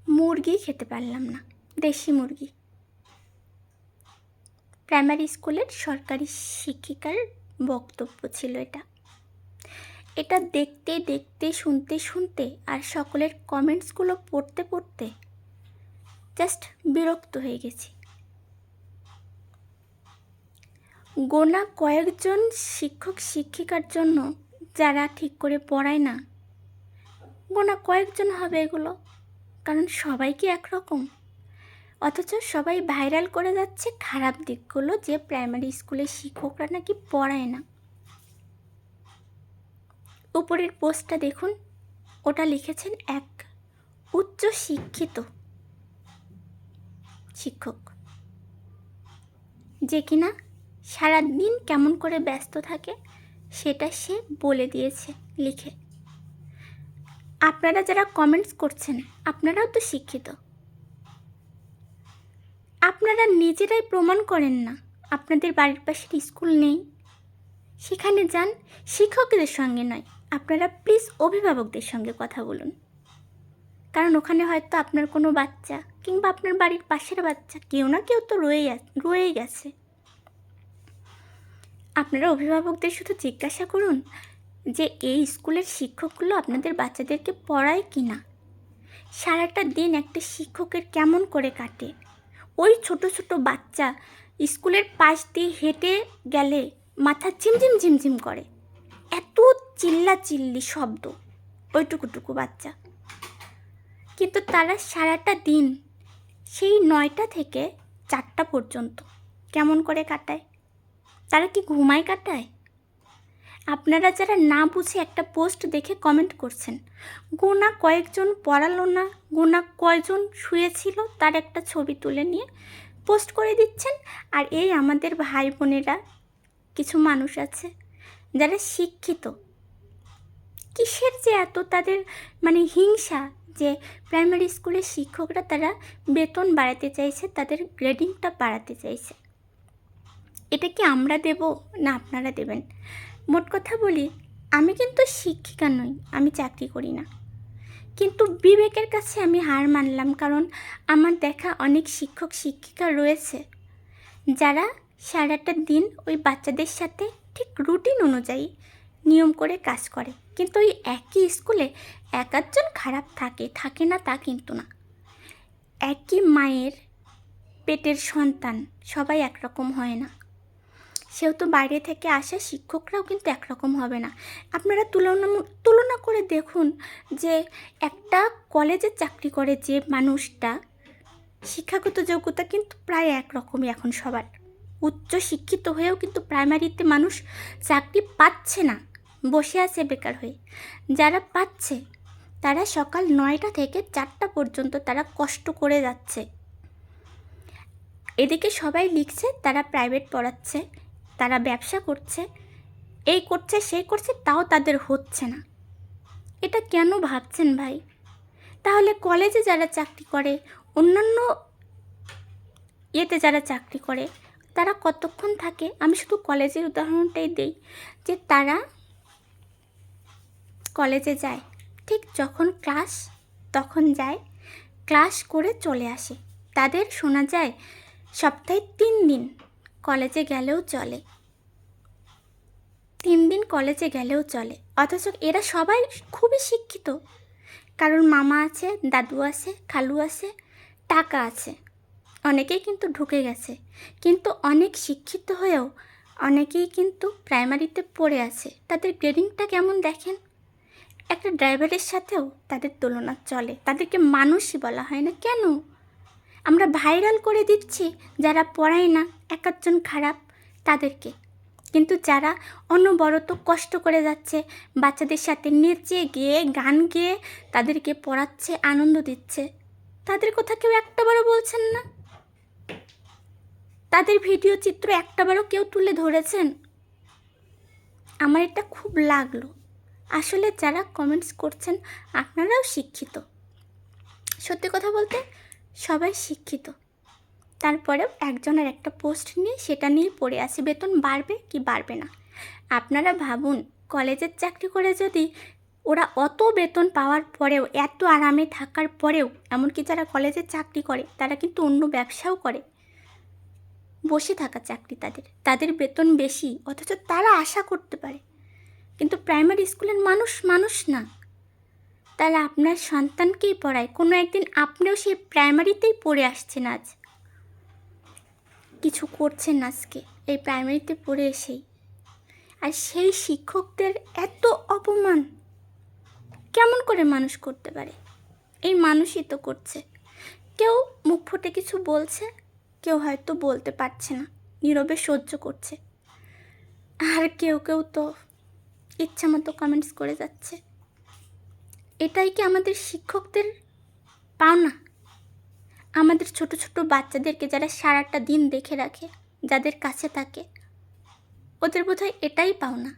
মুরগি খেতে পারলাম না, দেশি মুরগি। প্রাইমারি স্কুলের সরকারি শিক্ষিকার বক্তব্য ছিল এটা দেখতে দেখতে শুনতে শুনতে আর সকলের কমেন্টসগুলো পড়তে পড়তে জাস্ট বিরক্ত হয়ে গেছি। গোনা কয়েকজন শিক্ষক শিক্ষিকার জন্য যারা ঠিক করে পড়ায় না, গোনা কয়েকজন হবে এগুলো, কারণ সবাই কি একরকম? অথচ সবাই ভাইরাল করে যাচ্ছে খারাপ দিকগুলো, যে প্রাইমারি স্কুলের শিক্ষকরা নাকি পড়ায় না। উপরের পোস্টটা দেখুন, ওটা লিখেছেন এক উচ্চ শিক্ষিত শিক্ষক, যে কিনা সারাদিন কেমন করে ব্যস্ত থাকে সেটা সে বলে দিয়েছে লিখে। আপনারা যারা কমেন্টস করছেন আপনারাও তো শিক্ষিত, আপনারা নিজেরাই প্রমাণ করেন না আপনাদের বাড়ির পাশের স্কুল নেই, সেখানে যান, শিক্ষকদের সঙ্গে নয়, আপনারা প্লিজ অভিভাবকদের সঙ্গে কথা বলুন, কারণ ওখানে হয়তো আপনার কোনো বাচ্চা কিংবা আপনার বাড়ির পাশের বাচ্চা কেউ না কেউ তো রয়েই গেছে। আপনারা অভিভাবকদের শুধু জিজ্ঞাসা করুন যে এই স্কুলের শিক্ষকগুলো আপনাদের বাচ্চাদেরকে পড়ায় কি না, সারাটা দিন একটা শিক্ষকের কেমন করে কাটে। ওই ছোট ছোট বাচ্চা স্কুলের পাশ দিয়ে হেঁটে গেলে মাথা ঝিমঝিম ঝিমঝিম করে, এত চিল্লাচিল্লি শব্দ ওইটুকুটুকু বাচ্চা, কিন্তু তারা সারাটা দিন সেই 9টা থেকে 4টা পর্যন্ত কেমন করে কাটায়? তারা কি ঘুমায় কাটায়? আপনারা যারা না বুঝে একটা পোস্ট দেখে কমেন্ট করছেন, গোনা কয়েকজন পড়ালো না, গোনা কয়জন শুয়েছিল তার একটা ছবি তুলে নিয়ে পোস্ট করে দিচ্ছেন। আর এই আমাদের ভাই বোনেরা কিছু মানুষ আছে যারা শিক্ষিত, কিসের যে এত তাদের হিংসা, যে প্রাইমারি স্কুলের শিক্ষকরা তারা বেতন বাড়াতে চাইছে, তাদের গ্রেডিংটা বাড়াতে চাইছে। এটা কি আমরা দেব না আপনারা দেবেন? মোট কথা বলি, আমি কিন্তু শিক্ষিকা নই, আমি চাকরি করি না, কিন্তু বিবেকের কাছে আমি হার মানলাম, কারণ আমার দেখা অনেক শিক্ষক শিক্ষিকা রয়েছে যারা সারাটা দিন ওই বাচ্চাদের সাথে ঠিক রুটিন অনুযায়ী নিয়ম করে কাজ করে, কিন্তু ওই একই স্কুলে এক আধজন খারাপ থাকে না তা কিন্তু না। একই মায়ের পেটের সন্তান, সবাই একরকম হয় না, সেহেতু বাইরে থেকে আসা শিক্ষকরাও কিন্তু একরকম হবে না। আপনারা তুলনা করে দেখুন যে একটা কলেজে চাকরি করে যে মানুষটা, শিক্ষাগত যোগ্যতা কিন্তু প্রায় একরকমই এখন সবার, উচ্চ শিক্ষিত হয়েও কিন্তু প্রাইমারিতে মানুষ চাকরি পাচ্ছে না, বসে আছে বেকার হয়ে। যারা পাচ্ছে তারা সকাল 9টা থেকে 4টা পর্যন্ত তারা কষ্ট করে যাচ্ছে, এদিকে সবাই লিখছে তারা প্রাইভেট পড়াচ্ছে, তারা ব্যবসা করছে, এই করছে সেই করছে, তাও তাদের হচ্ছে না। এটা কেন ভাবছেন ভাই? তাহলে কলেজে যারা চাকরি করে, অন্যান্য যারা চাকরি করে, তারা কতক্ষণ থাকে? আমি শুধু কলেজের উদাহরণটাই দিই, যে তারা কলেজে যায়, ঠিক যখন ক্লাস তখন যায়, ক্লাস করে চলে আসে, তাদের শোনা যায় সপ্তাহে 3 দিন কলেজে গেলেও চলে, 3 দিন কলেজে গেলেও চলে। অথচ এরা সবাই খুবই শিক্ষিত, কারণ মামা আছে, দাদু আছে, খালু আছে, টাকা আছে, অনেকেই কিন্তু ঢুকে গেছে, কিন্তু অনেক শিক্ষিত হয়েও অনেকেই কিন্তু প্রাইমারিতে পড়ে আছে। তাদের গ্রেডিংটা কেমন দেখেন? একটা ড্রাইভারের সাথেও তাদের তুলনা চলে, তাদেরকে মানুষই বলা হয় না কেন? আমরা ভাইরাল করে দিচ্ছি যারা পড়ায় না, এক আধজন খারাপ তাদেরকে, কিন্তু যারা অনবরত কষ্ট করে যাচ্ছে, বাচ্চাদের সাথে নেচে গিয়ে গান গেয়ে তাদেরকে পড়াচ্ছে, আনন্দ দিচ্ছে, তাদের কথা কেউ একটাবারও বলছেন না? তাদের ভিডিও চিত্র একটাবারও কেউ তুলে ধরেছেন? আমার এটা খুব লাগলো। আসলে যারা কমেন্টস করছেন আপনারাও শিক্ষিত, সত্যি কথা বলতে সবাই শিক্ষিত, তারপরেও একজনের একটা পোস্ট নিয়ে সেটা নিয়ে পড়ে আছে বেতন বাড়বে কি বাড়বে না। আপনারা ভাবুন, কলেজের চাকরি করে যদি ওরা অত বেতন পাওয়ার পরেও, এত আরামে থাকার পরেও, এমনকি যারা কলেজে চাকরি করে তারা কিন্তু অন্য ব্যবসাও করে, বসে থাকা চাকরি তাদের, তাদের বেতন বেশি, অথচ তারা আশা করতে পারে। কিন্তু প্রাইমারি স্কুলের মানুষ মানুষ না, তারা আপনার সন্তানকেই পড়ায়। কোনো একদিন আপনিও সেই প্রাইমারিতেই পড়ে আসছেন, আজ কিছু করছেন আজকে এই প্রাইমারিতে পড়ে এসেই। আর সেই শিক্ষকদের এত অপমান কেমন করে মানুষ করতে পারে? এই মানুষই তো করছে। কেউ মুখ ফুটে কিছু বলছে, কেউ হয়তো বলতে পারছে না, নীরবে সহ্য করছে, আর কেউ কেউ তো ইচ্ছা মতো কমেন্টস করে যাচ্ছে। এটাই কি আমাদের শিক্ষকদের পাওনা? আমাদের ছোট ছোট বাচ্চাদেরকে যারা সারাটা দিন দেখে রাখে, যাদের কাছে থাকে, ওদের বোধহয় এটাই পাওনা।